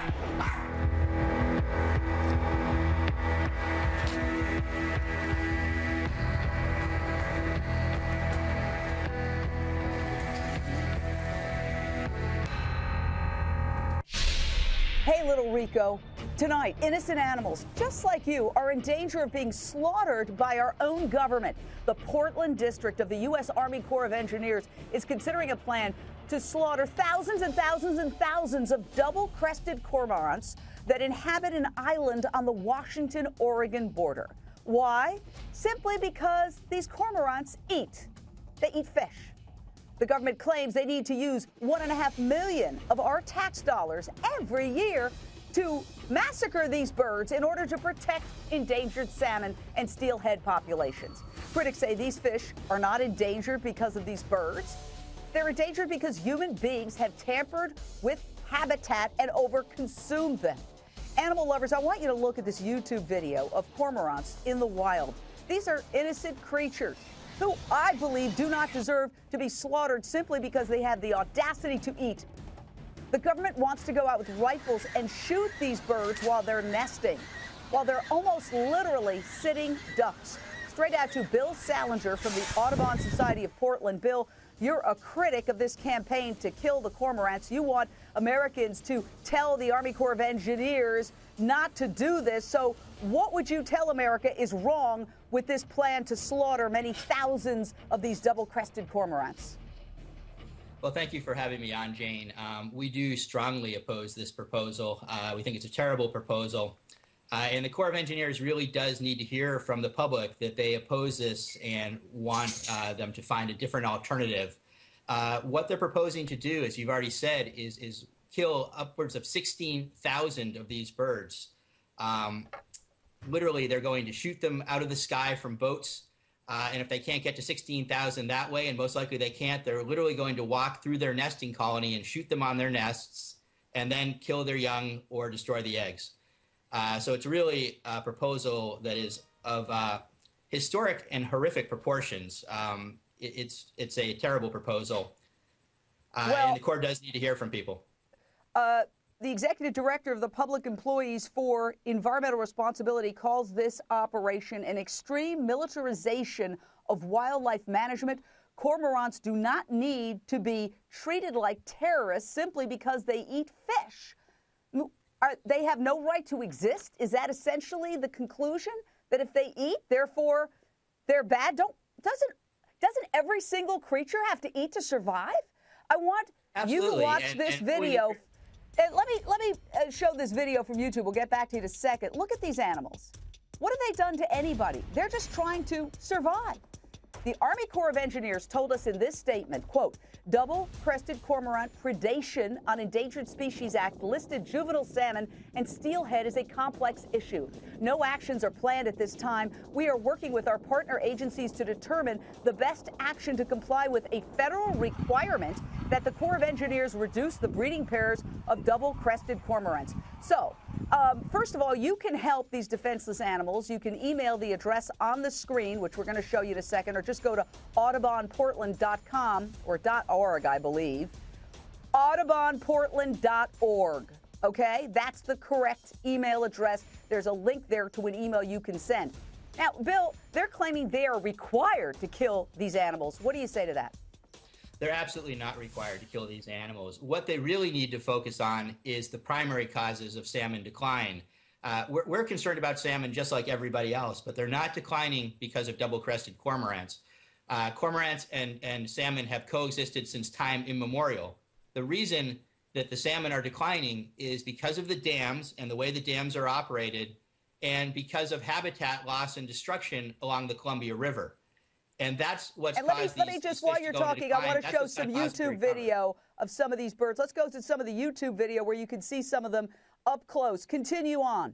Hey, little Rico. Tonight, innocent animals, just like you, are in danger of being slaughtered by our own government. The Portland district of the U.S. Army Corps of Engineers is considering a plan to slaughter thousands and thousands and thousands of double-crested cormorants that inhabit an island on the Washington-Oregon border. Why? Simply because these cormorants eat. They eat fish. The government claims they need to use $1.5 million of our tax dollars every year to massacre these birds in order to protect endangered salmon and steelhead populations. Critics say these fish are not endangered because of these birds. They're endangered because human beings have tampered with habitat and overconsumed them. Animal lovers, I want you to look at this YouTube video of cormorants in the wild. These are innocent creatures who I believe do not deserve to be slaughtered simply because they have the audacity to eat. The government wants to go out with rifles and shoot these birds while they're nesting, while they're almost literally sitting ducks. Straight out to Bill Salinger from the Audubon Society of Portland. Bill, you're a critic of this campaign to kill the cormorants. You want Americans to tell the Army Corps of Engineers not to do this. So what would you tell America is wrong with this plan to slaughter many thousands of these double-crested cormorants? Well, thank you for having me on, Jane. We do strongly oppose this proposal. We think it's a terrible proposal. And the Corps of Engineers really does need to hear from the public that they oppose this and want them to find a different alternative. What they're proposing to do, as you've already said, is kill upwards of 16,000 of these birds. Literally, they're going to shoot them out of the sky from boats. And if they can't get to 16,000 that way, and most likely they can't, they're literally going to walk through their nesting colony and shoot them on their nests and then kill their young or destroy the eggs. So it's really a proposal that is of historic and horrific proportions. It's a terrible proposal. And the Corps does need to hear from people. The executive director of the Public Employees for Environmental Responsibility calls this operation an extreme militarization of wildlife management. Cormorants do not need to be treated like terrorists simply because they eat fish. They have no right to exist? Is that essentially the conclusion? That if they eat, therefore they're bad? Doesn't every single creature have to eat to survive? I want you to watch this video. Let me show this video from YouTube. We'll get back to you in a second. Look at these animals. What have they done to anybody? They're just trying to survive. The Army Corps of Engineers told us in this statement, quote, double-crested cormorant predation on Endangered Species Act listed juvenile salmon and steelhead as a complex issue. No actions are planned at this time. We are working with our partner agencies to determine the best action to comply with a federal requirement that the Corps of Engineers reduce the breeding pairs of double-crested cormorants. So, first of all, you can help these defenseless animals. You can email the address on the screen, which we're going to show you in a second, or just go to audubonportland.com or .org, I believe. audubonportland.org. Okay? That's the correct email address. There's a link there to an email you can send. Now, Bill, they're claiming they are required to kill these animals. What do you say to that? They're absolutely not required to kill these animals. What they really need to focus on is the primary causes of salmon decline. We're concerned about salmon just like everybody else, but they're not declining because of double-crested cormorants. Cormorants and salmon have coexisted since time immemorial. The reason that the salmon are declining is because of the dams and the way the dams are operated, and because of habitat loss and destruction along the Columbia River. And that's what's caused let me just, while you're talking, I want to show some YouTube video of some of these birds. Let's go to some of the YouTube video where you can see some of them up close. Continue on.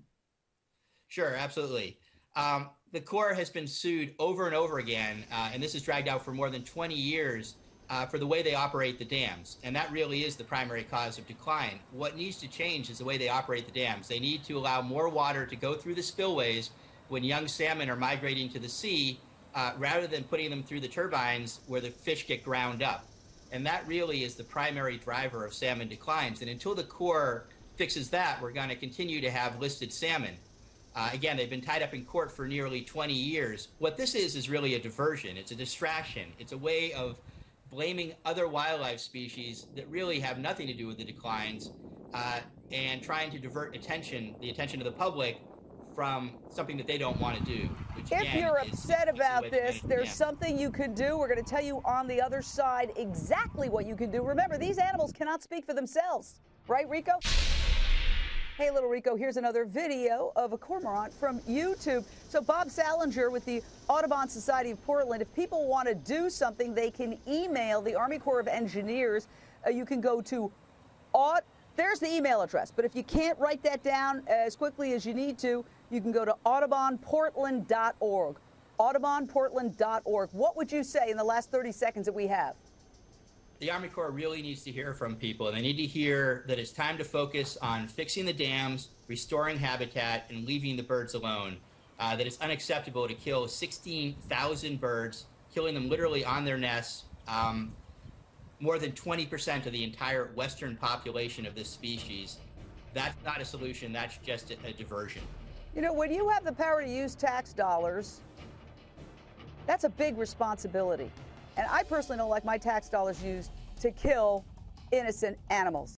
Sure, absolutely. The Corps has been sued over and over again, and this has dragged out for more than 20 years for the way they operate the dams. And that really is the primary cause of decline. What needs to change is the way they operate the dams. They need to allow more water to go through the spillways when young salmon are migrating to the sea, rather than putting them through the turbines where the fish get ground up. And that really is the primary driver of salmon declines. And until the Corps fixes that, we're going to continue to have listed salmon. Again, they've been tied up in court for nearly 20 years. What this is really a diversion. It's a distraction. It's a way of blaming other wildlife species that really have nothing to do with the declines, and trying to divert the attention of the public from something that they don't want to do. Which, if you're upset about this, there's something you could do. We're going to tell you on the other side exactly what you can do. Remember, these animals cannot speak for themselves. Right, Rico? Hey, little Rico, here's another video of a cormorant from YouTube. So Bob Salinger with the Audubon Society of Portland, if people want to do something, they can email the Army Corps of Engineers. You can go to there's the email address, but if you can't write that down as quickly as you need to, you can go to audubonportland.org. audubonportland.org. What would you say in the last 30 seconds that we have? The Army Corps really needs to hear from people, and they need to hear that it's time to focus on fixing the dams, restoring habitat, and leaving the birds alone. That it's unacceptable to kill 16,000 birds, killing them literally on their nests. More than 20% of the entire western population of this species. That's not a solution. That's just a diversion. You know, when you have the power to use tax dollars, that's a big responsibility. And I personally don't like my tax dollars used to kill innocent animals.